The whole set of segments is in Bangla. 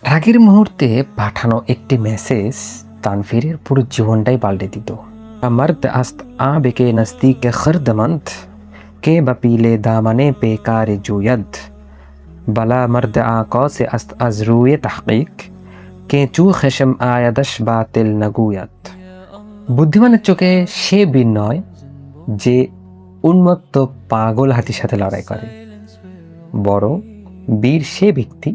রাগের মুহূর্তে পাঠানো একটি মেসেজ তানভীরের পুরো জীবনটাই পাল্টে দিত। मर्द अस्त आब के नज़दीक खर्दमंद के बपीले दामने पे कार जुयद बला मर्द आका से अस्त अजरूए तहकीक के चू खशम आयदश बातिल नगुयत। বুদ্ধিমানের চোখে সে বীর নয় যে উন্মত্ত পাগল হাতির সাথে লড়াই করে, বরং বীর সে ব্যক্তি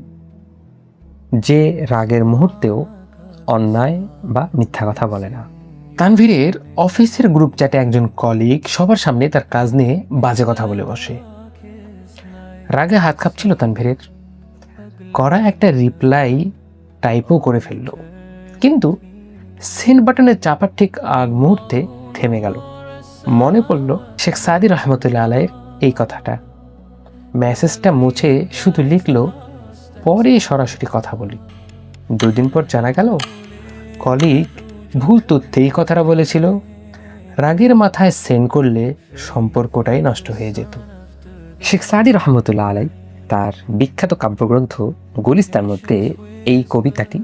যে রাগের মুহূর্তেও অন্যায় বা মিথ্যা কথা বলে না। তানভীরের অফিসের গ্রুপ চ্যাটে একজন কলিগ সবার সামনে তার কাজ নিয়ে বাজে কথা বলে বসে। রাগে হাত কাঁপছিল তানভীরের। করা একটা রিপ্লাই টাইপও করে ফেলল, কিন্তু সেন্ড বাটনে চাপার ঠিক আগ মুহূর্তে থেমে গেল। মনে পড়ল শেখ সাদি রহমতুল্লাহ আলাইয়ের এই কথাটা। মেসেজটা মুছে শুধু লিখল, পরে সরাসরি কথা বলি। 2 দিন পর জানা গেল কলিগ ভুল তথ্যে এই কথাটা বলেছিল। রাগের মাথায় সেন্ড করলে সম্পর্কটাই নষ্ট হয়ে যেত। শেখ সাদি রহমতুল্লাহ আলাই তার বিখ্যাত কাব্যগ্রন্থ গুলিস্তার মধ্যে এই কবিতাটি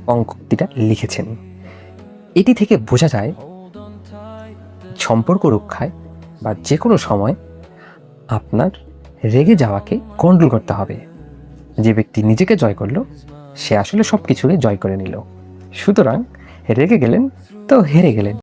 পঙ্ক্তিটা লিখেছেন। এটি থেকে বোঝা যায় সম্পর্ক রক্ষায় বা যে কোনো সময় আপনার রেগে যাওয়াকে কন্ট্রোল করতে হবে। যে ব্যক্তি নিজেকে জয় করলো সে আসলে সব কিছুকে জয় করে নিল। সুতরাং রেগে গেলেন তো হেরে গেলেন।